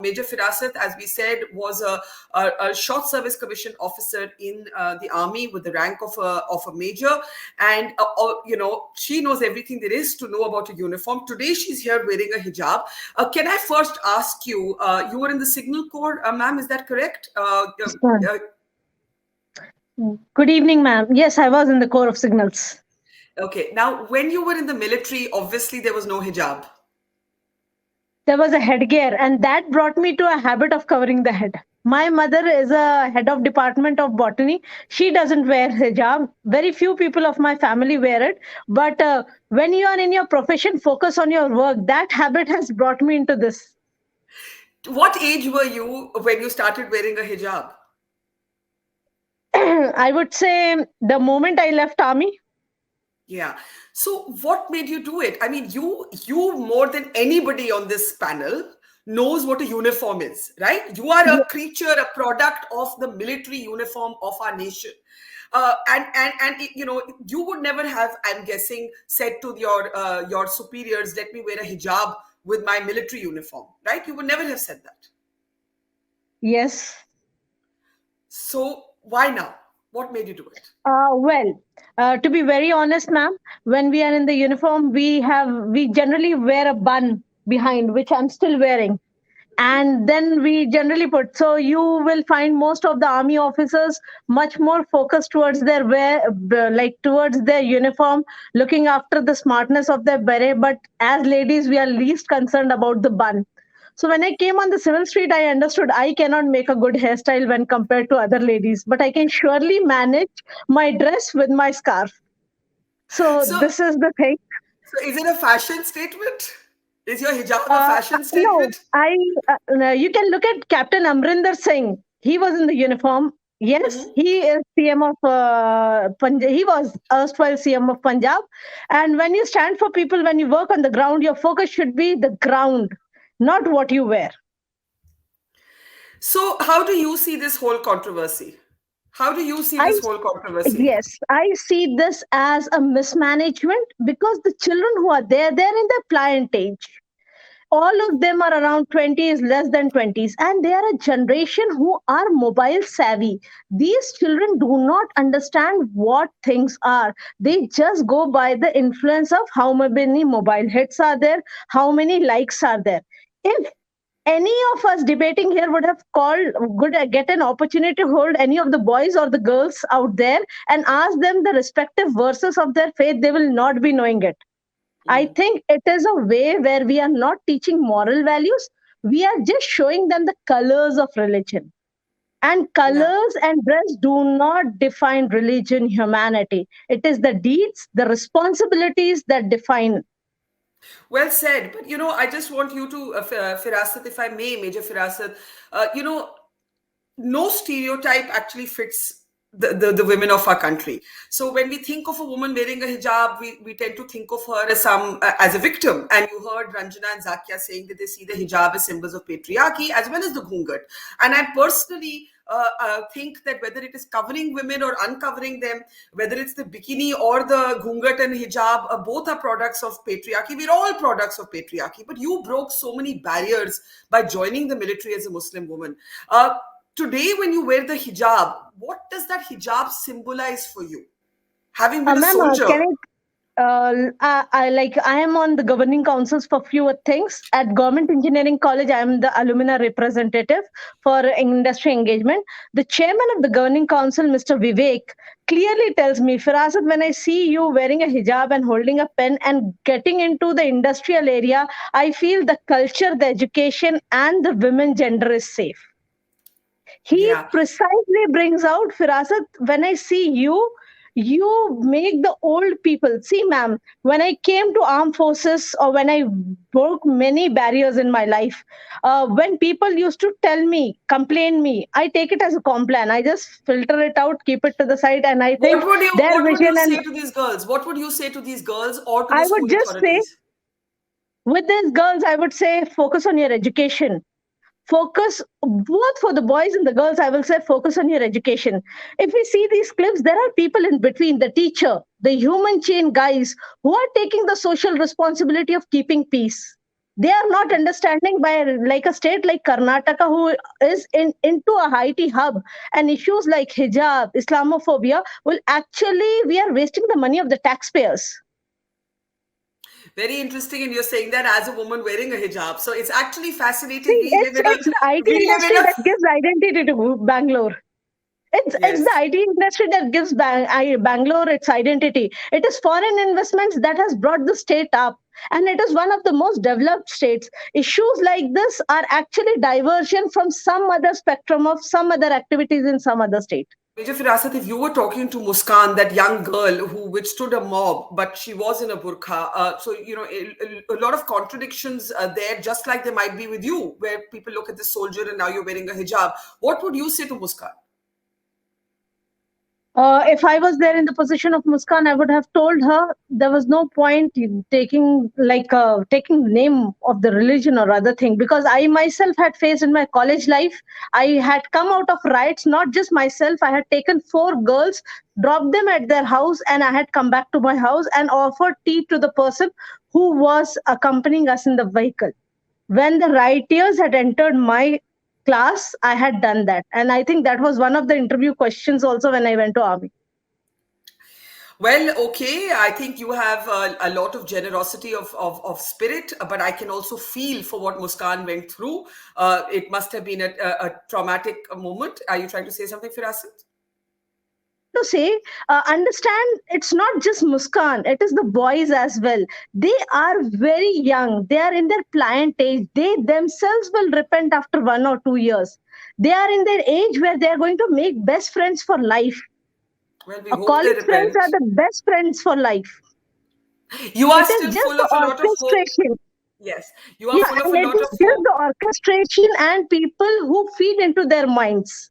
Major Firasat, as we said, was a short service commissioned officer in the army with the rank of a major, and she knows everything there is to know about a uniform. Today, she's here wearing a hijab. Can I first ask you? You were in the Signal Corps, ma'am. Is that correct? Yes, ma'am. Good evening, ma'am. Yes, I was in the Corps of Signals. Okay. Now, when you were in the military, obviously there was no hijab. There was a headgear, and that brought me to a habit of covering the head. My mother is a head of department of botany. She doesn't wear hijab. Very few people of my family wear it. But when you are in your profession, focus on your work. That habit has brought me into this. What age were you when you started wearing a hijab? I would say the moment I left army. Yeah. So what made you do it? I mean, you more than anybody on this panel knows what a uniform is, right? You are a creature, a product of the military uniform of our nation. You would never have, I'm guessing, said to your superiors, let me wear a hijab with my military uniform, right? You would never have said that. Yes. So why now? What made you do it? To be very honest, ma'am, when we are in the uniform, we generally wear a bun behind, which I'm still wearing. And then we generally put, so you will find most of the army officers much more focused towards their towards their uniform, looking after the smartness of their beret. But as ladies, we are least concerned about the bun. So when I came on the civil street, I understood I cannot make a good hairstyle when compared to other ladies, but I can surely manage my dress with my scarf. So this is the thing. So is it a fashion statement? Is your hijab a fashion statement? No, you can look at Captain Amrinder Singh. He was in the uniform. Yes, he is CM of Punjab. He was erstwhile CM of Punjab. And when you stand for people, when you work on the ground, your focus should be the ground, not what you wear. So how do you see this whole controversy? How do you see this whole controversy? Yes, I see this as a mismanagement because the children who are there, they're in their pliant age. All of them are around 20s, less than 20s, and they are a generation who are mobile savvy. These children do not understand what things are. They just go by the influence of how many mobile hits are there, how many likes are there. If any of us debating here would have get an opportunity to hold any of the boys or the girls out there and ask them the respective verses of their faith, they will not be knowing it. I think it is a way where we are not teaching moral values. We are just showing them the colors of religion. And colors and dress do not define religion, humanity. It is the deeds, the responsibilities that define. Well said. But, I just want you to, Firasat, if I may, Major Firasat, no stereotype actually fits the women of our country. So when we think of a woman wearing a hijab, we tend to think of her as a victim. And you heard Ranjana and Zakia saying that they see the hijab as symbols of patriarchy as well as the ghungat. And I personally think that whether it is covering women or uncovering them, whether it's the bikini or the ghungat and hijab, both are products of patriarchy. We're all products of patriarchy. But you broke so many barriers by joining the military as a Muslim woman. Today, when you wear the hijab, what does that hijab symbolize for you? Having been a soldier. I am on the governing councils for few things. At Government Engineering College, I am the alumni representative for industry engagement. The chairman of the governing council, Mr. Vivek, clearly tells me, Firasat, when I see you wearing a hijab and holding a pen and getting into the industrial area, I feel the culture, the education, and the women gender is safe. He precisely brings out, Firasat, when I see you, you make the old people see, ma'am, when I came to armed forces or when I broke many barriers in my life, when people used to tell me, complain me, I take it as a complaint. I just filter it out, keep it to the side, and I think what would you say to these girls? What would you say to these girls or to the school authorities? With these girls, I would say focus on your education. Focus both for the boys and the girls. I will say focus on your education. If we see these clips, there are people in between, the teacher, the human chain guys who are taking the social responsibility of keeping peace. They are not understanding by like a state like Karnataka, who is into a IT hub, and issues like hijab, Islamophobia will actually, we are wasting the money of the taxpayers. Very interesting, and you're saying that as a woman wearing a hijab. So it's actually fascinating. See, it's the IT industry that gives identity to Bangalore. It's the IT industry that gives Bangalore its identity. It is foreign investments that has brought the state up, and it is one of the most developed states. Issues like this are actually diversion from some other spectrum of some other activities in some other state. Major Firasat, if you were talking to Muskan, that young girl who withstood a mob, but she was in a burqa, so a lot of contradictions there, just like there might be with you, where people look at the soldier and now you're wearing a hijab. What would you say to Muskan? If I was there in the position of Muskan, I would have told her there was no point in taking name of the religion or other thing, because I myself had faced in my college life. I had come out of riots, not just myself. I had taken 4 girls, dropped them at their house, and I had come back to my house and offered tea to the person who was accompanying us in the vehicle. When the rioters had entered my class, I had done that. And I think that was one of the interview questions also when I went to army. Well, okay, I think you have a lot of generosity of spirit, but I can also feel for what Muskan went through. It must have been a traumatic moment. Are you trying to say something, Firasat? To say, understand, it's not just Muskan, it is the boys as well. They are very young, they are in their pliant age. They themselves will repent after 1 or 2 years. They are in their age where they are going to make best friends for life. Well, we college friends are the best friends for life. You are still full of a lot of hope. Yes, you are full of a lot of hope. It is just the orchestration and people who feed into their minds.